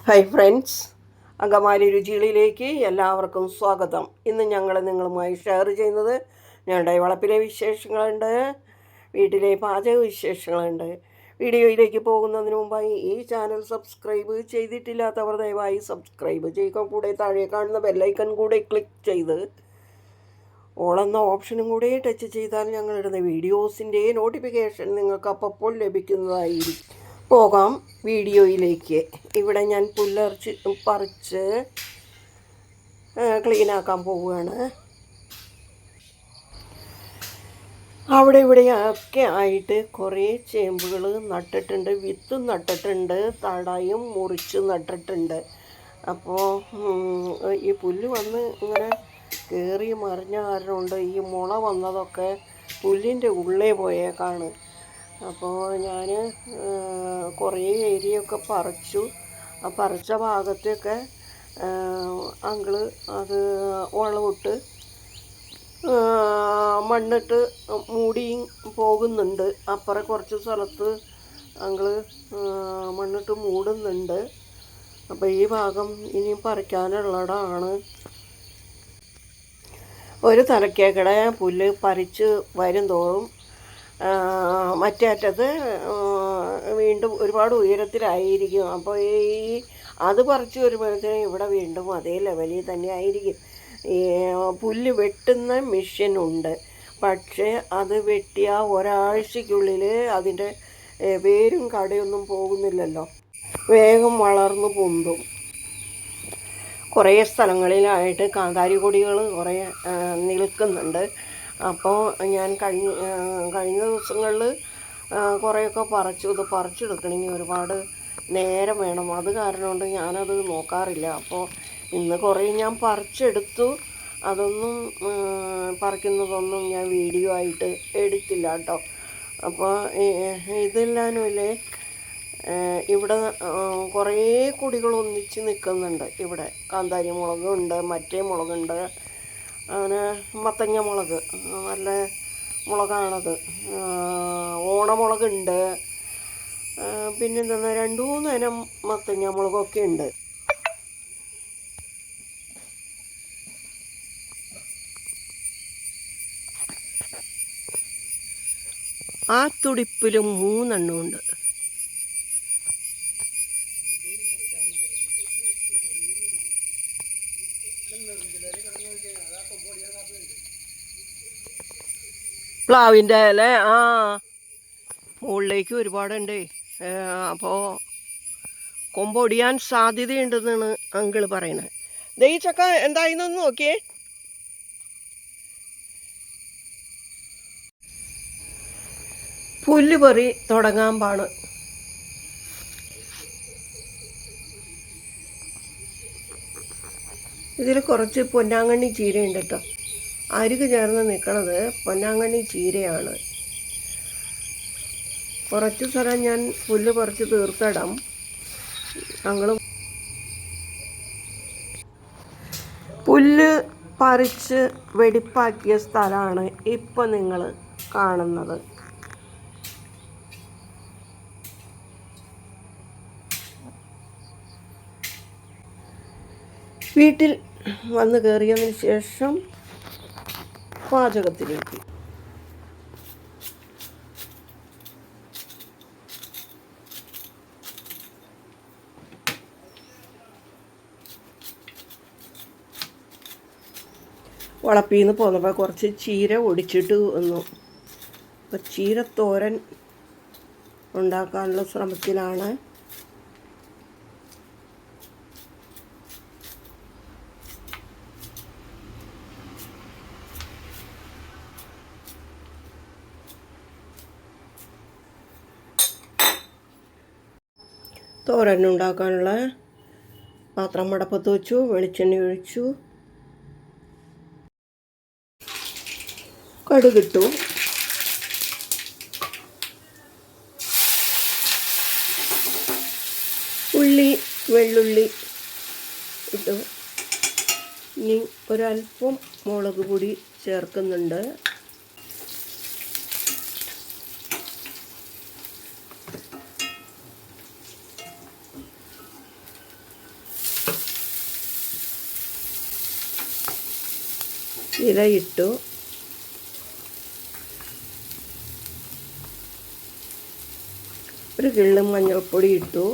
Hi friends, Angamaly രുചികളിലേക്ക് എല്ലാവർക്കും സ്വാഗതം. ഇന്ന് ഞങ്ങൾ നിങ്ങളുമായി ഷെയർ ചെയ്യുന്നത് ഞങ്ങളുടെ വളപ്പിലെ വിശേഷങ്ങളുണ്ട്, വീട്ടിലെ പാചക വിശേഷങ്ങളുണ്ട്. വീഡിയോയിലേക്ക് പോകുന്നതിന് മുമ്പായി ഈ ചാനൽ സബ്സ്ക്രൈബ് ചെയ്തിട്ടില്ലാത്തവർ ദയവായി സബ്സ്ക്രൈബ് ചെയ്യുക. കൂടെ താഴെ കാണുന്ന ബെല്ലൈക്കൺ കൂടെ ക്ലിക്ക് ചെയ്ത് ഓൾ എന്ന ഓപ്ഷനും കൂടെ ടച്ച് ചെയ്താൽ ഞങ്ങളിടുന്ന വീഡിയോസിൻ്റെ നോട്ടിഫിക്കേഷൻ നിങ്ങൾക്ക് അപ്പോൾ ലഭിക്കുന്നതായിരിക്കും. പോകാം വീഡിയോയിലേക്ക്. ഇവിടെ ഞാൻ പറിച്ച് ക്ലീനാക്കാൻ പോവുകയാണ്. അവിടെ ഇവിടെയൊക്കെ ആയിട്ട് കുറേ ചേമ്പുകൾ നട്ടിട്ടുണ്ട്, വിത്തും നട്ടിട്ടുണ്ട്, തടയും മുറിച്ച് നട്ടിട്ടുണ്ട്. അപ്പോൾ ഈ പുല്ല് വന്ന് ഇങ്ങനെ കയറി മറിഞ്ഞ കാരണമുണ്ട് ഈ മുള വന്നതൊക്കെ പുല്ലിൻ്റെ ഉള്ളേ പോയേക്കാണ്. അപ്പോൾ ഞാൻ കുറേ ഏരിയയൊക്കെ പറിച്ചു. ആ പറിച്ച ഭാഗത്തൊക്കെ അങ്കിള് അത് വളമിട്ട് മണ്ണിട്ട് മൂടി പോകുന്നുണ്ട്. അപ്പുറം കുറച്ച് സ്ഥലത്ത് അങ്കിള് മണ്ണിട്ട് മൂടുന്നുണ്ട്. അപ്പോൾ ഈ ഭാഗം ഇനിയും പറിക്കാനുള്ളതാണ്. ഒരു തലക്കേക്കടെ പുല്ല് പറിച്ച് വരും തോറും മറ്റേ അറ്റത്ത് വീണ്ടും ഒരുപാട് ഉയരത്തിലായിരിക്കും. അപ്പോൾ അത് പറിച്ച് വരുമ്പോഴത്തേനും ഇവിടെ വീണ്ടും അതേ ലെവലിൽ തന്നെ ആയിരിക്കും. ഈ പുല്ല് വെട്ടുന്ന മെഷീനുണ്ട്, പക്ഷേ അത് വെട്ടിയ ഒരാഴ്ചയ്ക്കുള്ളിൽ അതിൻ്റെ വേരും കടയൊന്നും പോകുന്നില്ലല്ലോ, വേഗം വളർന്നു പൊന്തും. കുറേ സ്ഥലങ്ങളിലായിട്ട് കാന്താരി കൊടികൾ കുറേ നിൽക്കുന്നുണ്ട്. അപ്പോൾ ഞാൻ കഴിഞ്ഞ ദിവസങ്ങളിൽ കുറേയൊക്കെ പറിച്ചു. ഇത് പറിച്ചെടുക്കണമെങ്കിൽ ഒരുപാട് നേരം വേണം, അത് കാരണം കൊണ്ട് ഞാനത് നോക്കാറില്ല. അപ്പോൾ ഇന്ന് കുറേ ഞാൻ പറിച്ചെടുത്തു. അതൊന്നും പറിക്കുന്നതൊന്നും ഞാൻ വീഡിയോ ആയിട്ട് എടുത്തില്ല കേട്ടോ. അപ്പോൾ ഇതെല്ലാനുമില്ലേ, ഇവിടെ കുറേ കൊടികൾ ഒന്നിച്ച് നിൽക്കുന്നുണ്ട്. ഇവിടെ കാന്താരി മുളകുണ്ട്, മറ്റേ മുളകുണ്ട്, അങ്ങനെ മത്തങ്ങ മുളക്, നല്ല മുളകാണത്. ഓണമുളകുണ്ട്, പിന്നെന്താ 2-3 ഇനം മത്തങ്ങ മുളകൊക്കെ ഉണ്ട്. ആ തുടിപ്പിലും 3 എണ്ണമുണ്ട്. പ്ലാവിൻ്റെ അല്ലേ? മുകളിലേക്ക് ഒരുപാടുണ്ട്. അപ്പോൾ കൊമ്പൊടിയാൻ സാധ്യതയുണ്ടെന്നാണ് അങ്കിള് പറയുന്നത്. ദേ ഈ ചക്ക എന്തായിന്നൊന്ന് നോക്കിയേ. പുല്ല് പറി തുടങ്ങാൻ പാണ്. ഇതിൽ കുറച്ച് പൊന്നാങ്കണ്ണി ചീരയുണ്ട് കേട്ടോ. അരികു ചേർന്ന് നിൽക്കണത് പൊന്നാങ്കണ്ണി ചീരയാണ്. കുറച്ച് സ്ഥലം ഞാൻ പുല്ല് പറിച്ച് തീർത്തിടാം. ഞങ്ങൾ പുല്ല് പറിച്ച് വെടിപ്പാക്കിയ സ്ഥലമാണ് ഇപ്പം നിങ്ങൾ കാണുന്നത്. വീട്ടിൽ വന്ന് കയറിയതിന് ശേഷം പാചകത്തിലേക്ക്. വളപ്പിൽ നിന്ന് പോന്നപ്പോൾ കുറച്ച് ചീര ഒടിച്ചിട്ട് വന്നു. അപ്പോൾ ചീരത്തോരൻ ഉണ്ടാക്കാനുള്ള ശ്രമത്തിലാണ്. തോരൻ ഉണ്ടാക്കാനുള്ള പാത്രം അടപ്പത്ത് വെച്ചു, വെളിച്ചെണ്ണ ഒഴിച്ചു, കടുകിട്ടു, ഉള്ളി വെള്ളുള്ളി ഇട്ടു. ഇനി ഒരല്പം മുളക് പൊടി ചേർക്കുന്നുണ്ട്. ഇലയിട്ടു. ഒരു കിള്ള് മഞ്ഞൾപ്പൊടി ഇട്ടു.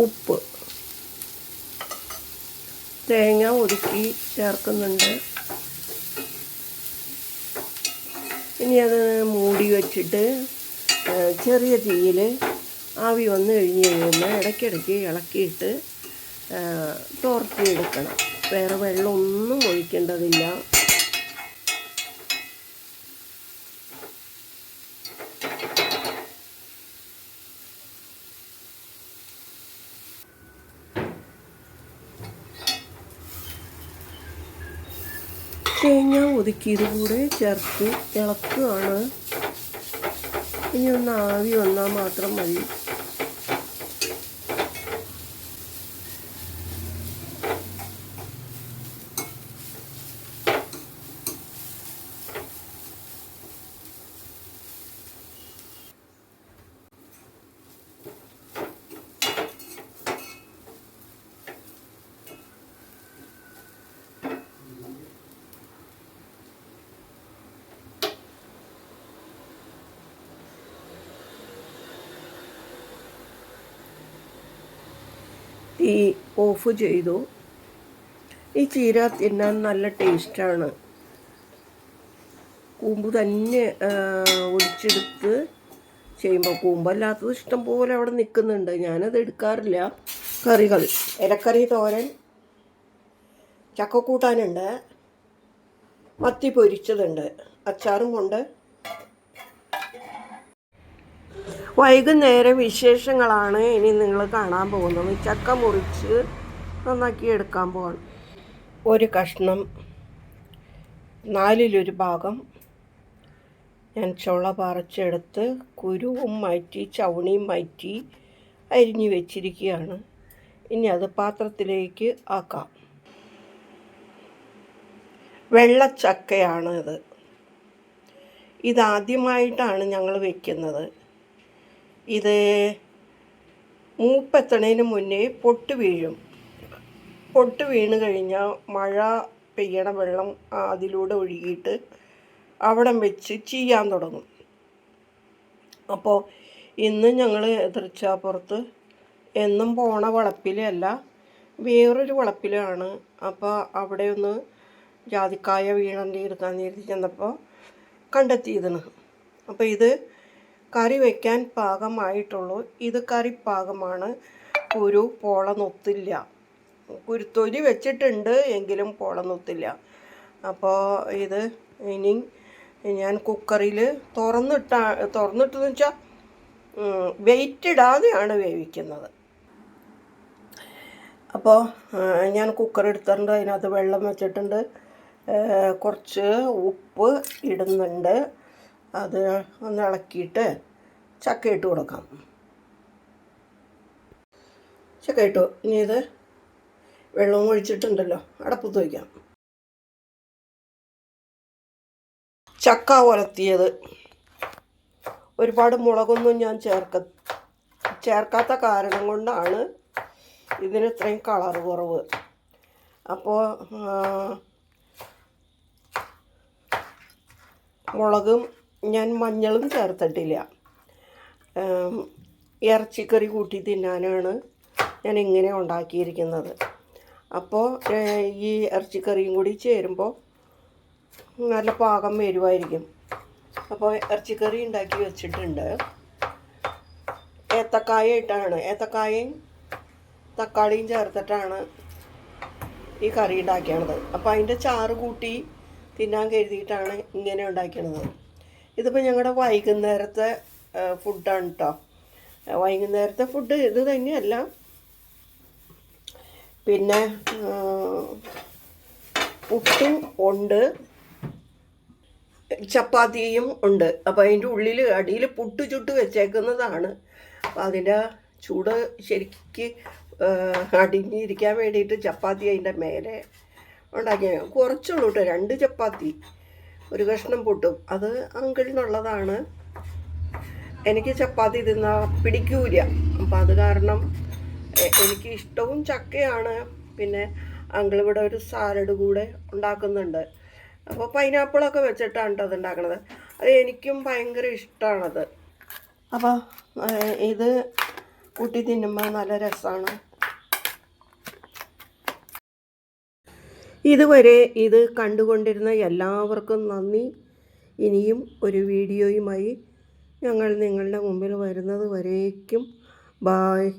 ഉപ്പ്, തേങ്ങ ഒതുക്കി ചേർക്കുന്നുണ്ട്. ഇനി അത് മൂടി വച്ചിട്ട് ചെറിയ തീയിൽ ആവി വന്ന് കഴിയുമ്പോൾ ഇടയ്ക്കിടയ്ക്ക് ഇളക്കിയിട്ട് തോർത്തിയെടുക്കണം. വേറെ വെള്ളമൊന്നും ഒഴിക്കേണ്ടതില്ല. തേങ്ങ ഒതുക്കിയത് കൂടെ ചേർത്ത് ഇളക്കുകയാണ്. ഇനി ഒന്ന് ആവി വന്നാൽ മാത്രം മതി. തീ ഓഫ് ചെയ്തു. ഈ ചീര തിന്നാൻ നല്ല ടേസ്റ്റാണ്. കൂമ്പ് തന്നെ ഒടിച്ചെടുത്ത് ചെയ്യുമ്പോൾ, കൂമ്പല്ലാത്തത് ഇഷ്ടം പോലെ അവിടെ നിൽക്കുന്നുണ്ട്. ഞാനത് എടുക്കാറില്ല. കറികൾ: ഇലക്കറി തോരൻ, ചക്കക്കൂട്ടാനുണ്ട്, മത്തി പൊരിച്ചതുണ്ട്, അച്ചാറും കൊണ്ട്. വൈകുന്നേരം വിശേഷങ്ങളാണ് ഇനി നിങ്ങൾ കാണാൻ പോകുന്നത്. ചക്ക മുറിച്ച് നന്നാക്കി എടുക്കാൻ പോകണം. ഒരു കഷ്ണം, 4/1 ഭാഗം ഞാൻ ചുള പറിച്ചെടുത്ത് കുരുവും മാറ്റി ചവണിയും മാറ്റി അരിഞ്ഞു വെച്ചിരിക്കുകയാണ്. ഇനി അത് പാത്രത്തിലേക്ക് ആക്കാം. വെള്ളച്ചക്കയാണ് ഇത്. ഇതാദ്യമായിട്ടാണ് ഞങ്ങൾ വയ്ക്കുന്നത്. ഇത് മൂപ്പെത്തണേന് മുന്നേ പൊട്ട് വീഴും. പൊട്ട് വീണ് കഴിഞ്ഞാൽ മഴ പെയ്യണ വെള്ളം അതിലൂടെ ഒഴുകിയിട്ട് അവിടം വെച്ച് ചീയാൻ തുടങ്ങും. അപ്പോൾ ഇന്ന് ഞങ്ങൾ തൃച്ചാപ്പുറത്ത് എന്നും പോണ വളപ്പിലല്ല, വേറൊരു വളപ്പിലാണ്. അപ്പോൾ അവിടെ ഒന്ന് ജാതിക്കായ വീണണ്ടി എടുക്കാൻ നേരത്തി ചെന്നപ്പോൾ കണ്ടെത്തിയതാണ്. അപ്പോൾ ഇത് കറി വയ്ക്കാൻ പാകമായിട്ടുള്ളൂ. ഇത് കറി പാകമാണ്. കുരു പോളനൊത്തില്ല. കുരുത്തൊലി വെച്ചിട്ടുണ്ട്, എങ്കിലും പോളനൊത്തില്ല. ഇത് ഇനി ഞാൻ കുക്കറിൽ തുറന്നിട്ടെന്ന് വെച്ചാൽ വെയിറ്റ് ഇടാതെയാണ് വേവിക്കുന്നത്. അപ്പോൾ ഞാൻ കുക്കർ എടുത്തിട്ടുണ്ട്. അതിനകത്ത് വെള്ളം വെച്ചിട്ടുണ്ട്. കുറച്ച് ഉപ്പ് ഇടുന്നുണ്ട്. അത് ഒന്ന് ഇളക്കിയിട്ട് ചക്ക ഇട്ട് കൊടുക്കാം. ചക്ക ഇട്ടു. ഇനി ഇത് വെള്ളവും ഒഴിച്ചിട്ടുണ്ടല്ലോ, അടപ്പത്ത് വയ്ക്കാം. ചക്ക ഉലത്തിയത്. ഒരുപാട് മുളകൊന്നും ഞാൻ ചേർക്കാത്ത കാരണം കൊണ്ടാണ് ഇതിന് ഇത്രയും കളർ കുറവ്. അപ്പോൾ മുളകും ഞാൻ മഞ്ഞളും ചേർത്തിട്ടില്ല. ഇറച്ചിക്കറി കൂട്ടി തിന്നാനാണ് ഞാൻ ഇങ്ങനെ ഉണ്ടാക്കിയിരിക്കുന്നത്. അപ്പോൾ ഈ ഇറച്ചിക്കറിയും കൂടി ചേരുമ്പോൾ നല്ല പാകം വരുമായിരിക്കും. അപ്പോൾ ഇറച്ചിക്കറി ഉണ്ടാക്കി വെച്ചിട്ടുണ്ട്. ഏത്തക്കായ ഇട്ടാണ്, ഏത്തക്കായയും തക്കാളിയും ചേർത്തിട്ടാണ് ഈ കറി ഉണ്ടാക്കിയത്. അപ്പോൾ അതിൻ്റെ ചാറ് കൂട്ടി തിന്നാൻ കരുതിയിട്ടാണ് ഇങ്ങനെ ഉണ്ടാക്കിയത്. ഇതിപ്പോൾ ഞങ്ങളുടെ വൈകുന്നേരത്തെ ഫുഡാണ് കേട്ടോ. വൈകുന്നേരത്തെ ഫുഡ് ഇത് തന്നെയല്ല, പിന്നെ പുട്ടും ഉണ്ട്, ചപ്പാത്തിയും ഉണ്ട്. അപ്പോൾ അതിൻ്റെ ഉള്ളിൽ അടിയിൽ പുട്ട് ചുട്ട് വെച്ചേക്കുന്നതാണ്. അപ്പോൾ അതിൻ്റെ ചൂട് ശരിക്ക് അടിഞ്ഞിരിക്കാൻ വേണ്ടിയിട്ട് ചപ്പാത്തി അതിൻ്റെ മേലെ ഉണ്ടാക്കിയ കുറച്ചുള്ളൂ കേട്ടോ, 2 ചപ്പാത്തി, ഒരു കഷ്ണം പുട്ടും. അത് അങ്കിളിനുള്ളതാണ്. എനിക്ക് ചപ്പാത്തി തിന്നാൽ പിടിക്കൂല. അപ്പം അത് കാരണം എനിക്ക് ഇഷ്ടവും ചക്കയാണ്. പിന്നെ അങ്കിളിവിടെ ഒരു സാലഡ് കൂടെ ഉണ്ടാക്കുന്നുണ്ട്. അപ്പോൾ പൈനാപ്പിളൊക്കെ വെച്ചിട്ടാണ് കേട്ടോ അത് ഉണ്ടാക്കണത്. അത് എനിക്കും ഭയങ്കര ഇഷ്ടമാണത്. അപ്പോൾ ഇത് കൂട്ടി തിന്നുമ്പോൾ നല്ല രസമാണ്. ഇതുവരെ ഇത് കണ്ടുകൊണ്ടിരുന്ന എല്ലാവർക്കും നന്ദി. ഇനിയും ഒരു വീഡിയോയുമായി ഞങ്ങൾ നിങ്ങളുടെ മുമ്പിൽ വരുന്നത് വരേക്കും ബായ്.